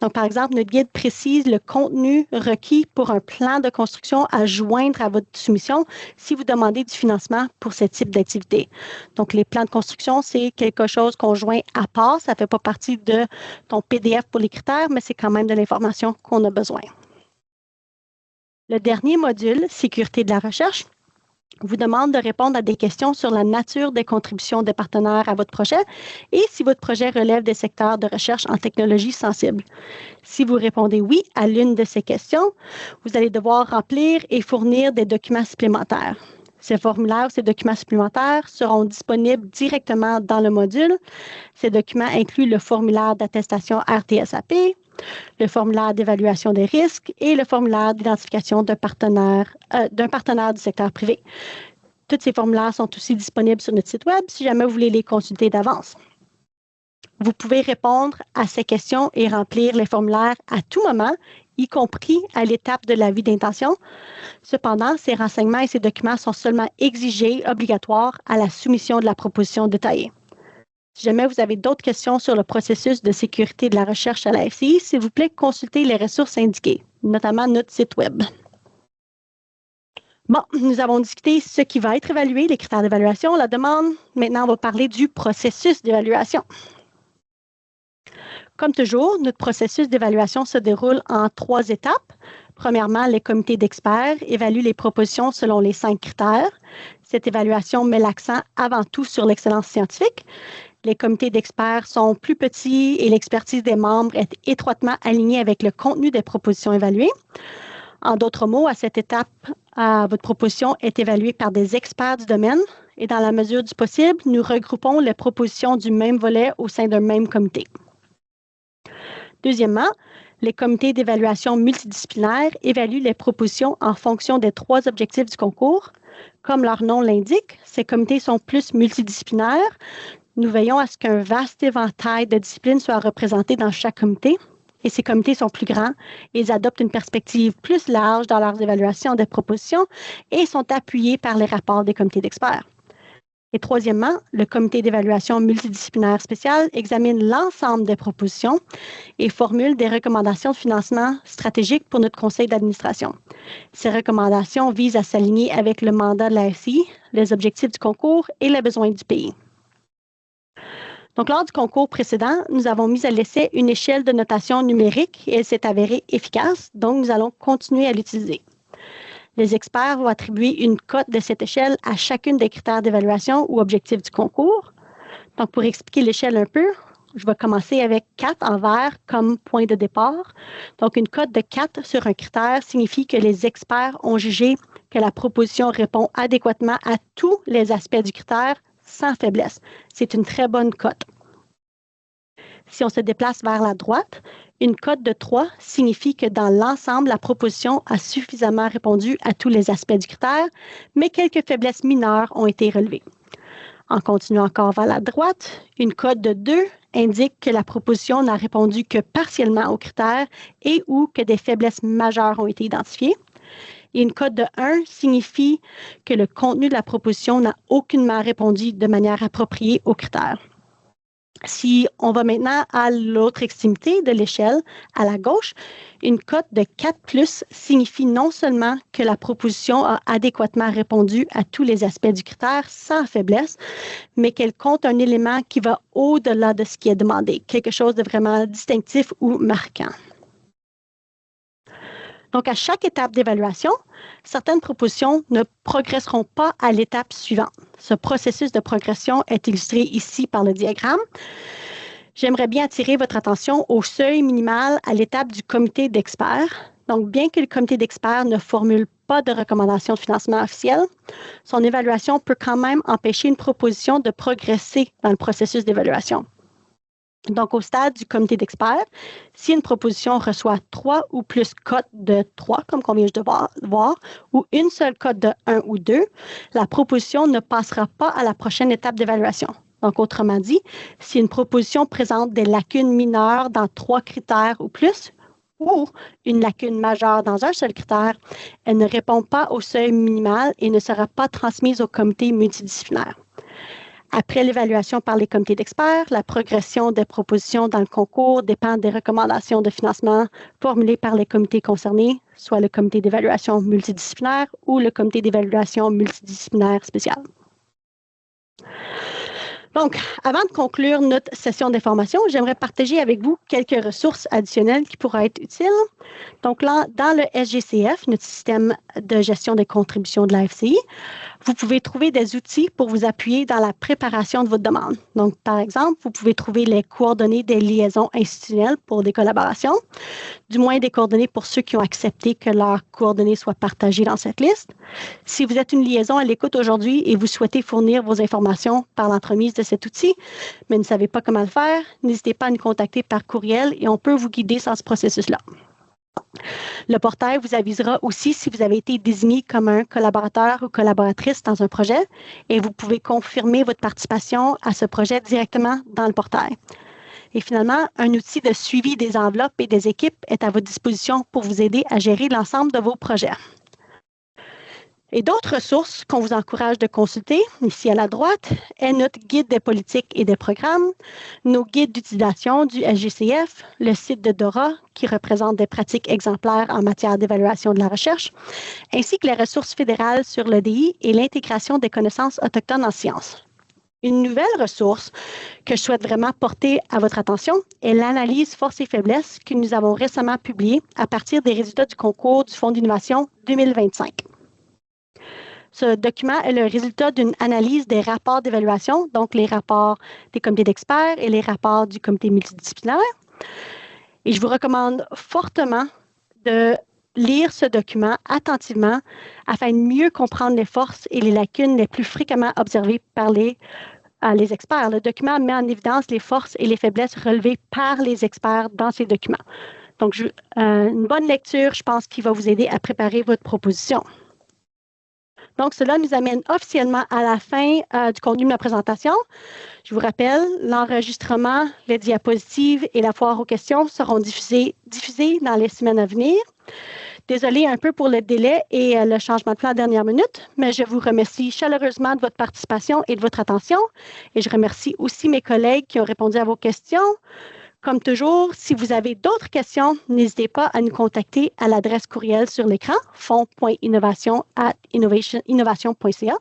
Donc, par exemple, notre guide précise le contenu requis pour un plan de construction à joindre à votre soumission si vous demandez du financement pour ce type d'activité. Donc, les plans de construction, c'est quelque chose qu'on joint à part. Ça ne fait pas partie de ton PDF pour les critères, mais c'est quand même de l'information qu'on a besoin. Le dernier module, sécurité de la recherche, vous demande de répondre à des questions sur la nature des contributions des partenaires à votre projet et si votre projet relève des secteurs de recherche en technologie sensibles. Si vous répondez oui à l'une de ces questions, vous allez devoir remplir et fournir des documents supplémentaires. Ces formulaires, ces documents supplémentaires seront disponibles directement dans le module. Ces documents incluent le formulaire d'attestation RTSAP, le formulaire d'évaluation des risques et le formulaire d'identification d'un partenaire du secteur privé. Tous ces formulaires sont aussi disponibles sur notre site Web si jamais vous voulez les consulter d'avance. Vous pouvez répondre à ces questions et remplir les formulaires à tout moment, y compris à l'étape de l'avis d'intention. Cependant, ces renseignements et ces documents sont seulement exigés, obligatoires, à la soumission de la proposition détaillée. Si jamais vous avez d'autres questions sur le processus de sécurité de la recherche à la FCI, s'il vous plaît, consultez les ressources indiquées, notamment notre site Web. Bon, nous avons discuté ce qui va être évalué, les critères d'évaluation, la demande. Maintenant, on va parler du processus d'évaluation. Comme toujours, notre processus d'évaluation se déroule en 3 étapes. Premièrement, les comités d'experts évaluent les propositions selon les 5 critères. Cette évaluation met l'accent avant tout sur l'excellence scientifique. Les comités d'experts sont plus petits et l'expertise des membres est étroitement alignée avec le contenu des propositions évaluées. En d'autres mots, à cette étape, votre proposition est évaluée par des experts du domaine et dans la mesure du possible, nous regroupons les propositions du même volet au sein d'un même comité. Deuxièmement, les comités d'évaluation multidisciplinaires évaluent les propositions en fonction des 3 objectifs du concours. Comme leur nom l'indique, ces comités sont plus multidisciplinaires. Nous veillons à ce qu'un vaste éventail de disciplines soit représenté dans chaque comité. Et ces comités sont plus grands. Ils adoptent une perspective plus large dans leurs évaluations des propositions et sont appuyés par les rapports des comités d'experts. Et troisièmement, le comité d'évaluation multidisciplinaire spécial examine l'ensemble des propositions et formule des recommandations de financement stratégique pour notre conseil d'administration. Ces recommandations visent à s'aligner avec le mandat de la FCI, les objectifs du concours et les besoins du pays. Donc, lors du concours précédent, nous avons mis à l'essai une échelle de notation numérique et elle s'est avérée efficace, donc nous allons continuer à l'utiliser. Les experts vont attribuer une cote de cette échelle à chacune des critères d'évaluation ou objectifs du concours. Donc, pour expliquer l'échelle un peu, je vais commencer avec 4 en vert comme point de départ. Donc, une cote de 4 sur un critère signifie que les experts ont jugé que la proposition répond adéquatement à tous les aspects du critère sans faiblesse. C'est une très bonne cote. Si on se déplace vers la droite, une cote de 3 signifie que dans l'ensemble, la proposition a suffisamment répondu à tous les aspects du critère, mais quelques faiblesses mineures ont été relevées. En continuant encore vers la droite, une cote de 2 indique que la proposition n'a répondu que partiellement aux critères et ou que des faiblesses majeures ont été identifiées. Et une cote de 1 signifie que le contenu de la proposition n'a aucunement répondu de manière appropriée aux critères. Si on va maintenant à l'autre extrémité de l'échelle, à la gauche, une cote de 4+ signifie non seulement que la proposition a adéquatement répondu à tous les aspects du critère sans faiblesse, mais qu'elle compte un élément qui va au-delà de ce qui est demandé, quelque chose de vraiment distinctif ou marquant. Donc, à chaque étape d'évaluation, certaines propositions ne progresseront pas à l'étape suivante. Ce processus de progression est illustré ici par le diagramme. J'aimerais bien attirer votre attention au seuil minimal à l'étape du comité d'experts. Donc, bien que le comité d'experts ne formule pas de recommandation de financement officielle, son évaluation peut quand même empêcher une proposition de progresser dans le processus d'évaluation. Donc, au stade du comité d'experts, si une proposition reçoit 3 ou plus cotes de 3, comme on vient de voir, ou une seule cote de 1 ou 2, la proposition ne passera pas à la prochaine étape d'évaluation. Donc, autrement dit, si une proposition présente des lacunes mineures dans 3 critères ou plus, ou une lacune majeure dans un seul critère, elle ne répond pas au seuil minimal et ne sera pas transmise au comité multidisciplinaire. Après l'évaluation par les comités d'experts, la progression des propositions dans le concours dépend des recommandations de financement formulées par les comités concernés, soit le comité d'évaluation multidisciplinaire ou le comité d'évaluation multidisciplinaire spécial. Donc, avant de conclure notre session d'information, j'aimerais partager avec vous quelques ressources additionnelles qui pourraient être utiles. Donc là, dans le SGCF, notre système de gestion des contributions de la FCI, vous pouvez trouver des outils pour vous appuyer dans la préparation de votre demande. Donc, par exemple, vous pouvez trouver les coordonnées des liaisons institutionnelles pour des collaborations, du moins des coordonnées pour ceux qui ont accepté que leurs coordonnées soient partagées dans cette liste. Si vous êtes une liaison à l'écoute aujourd'hui et vous souhaitez fournir vos informations par l'entremise de cet outil, mais ne savez pas comment le faire, n'hésitez pas à nous contacter par courriel et on peut vous guider dans ce processus-là. Le portail vous avisera aussi si vous avez été désigné comme un collaborateur ou collaboratrice dans un projet et vous pouvez confirmer votre participation à ce projet directement dans le portail. Et finalement, un outil de suivi des enveloppes et des équipes est à votre disposition pour vous aider à gérer l'ensemble de vos projets. Et d'autres ressources qu'on vous encourage de consulter, ici à la droite, est notre guide des politiques et des programmes, nos guides d'utilisation du SGCF, le site de Dora, qui représente des pratiques exemplaires en matière d'évaluation de la recherche, ainsi que les ressources fédérales sur l'EDI et l'intégration des connaissances autochtones en sciences. Une nouvelle ressource que je souhaite vraiment porter à votre attention est l'analyse forces et faiblesses que nous avons récemment publiée à partir des résultats du concours du Fonds d'innovation 2025. Ce document est le résultat d'une analyse des rapports d'évaluation, donc les rapports des comités d'experts et les rapports du comité multidisciplinaire. Et je vous recommande fortement de lire ce document attentivement afin de mieux comprendre les forces et les lacunes les plus fréquemment observées par les experts. Le document met en évidence les forces et les faiblesses relevées par les experts dans ces documents. Donc, une bonne lecture, je pense, qui va vous aider à préparer votre proposition. Donc, cela nous amène officiellement à la fin du contenu de ma présentation. Je vous rappelle, l'enregistrement, les diapositives et la foire aux questions seront diffusés dans les semaines à venir. Désolée un peu pour le délai et le changement de plan à la dernière minute, mais je vous remercie chaleureusement de votre participation et de votre attention. Et je remercie aussi mes collègues qui ont répondu à vos questions. Comme toujours, si vous avez d'autres questions, n'hésitez pas à nous contacter à l'adresse courriel sur l'écran, fonds.innovation@innovation.ca.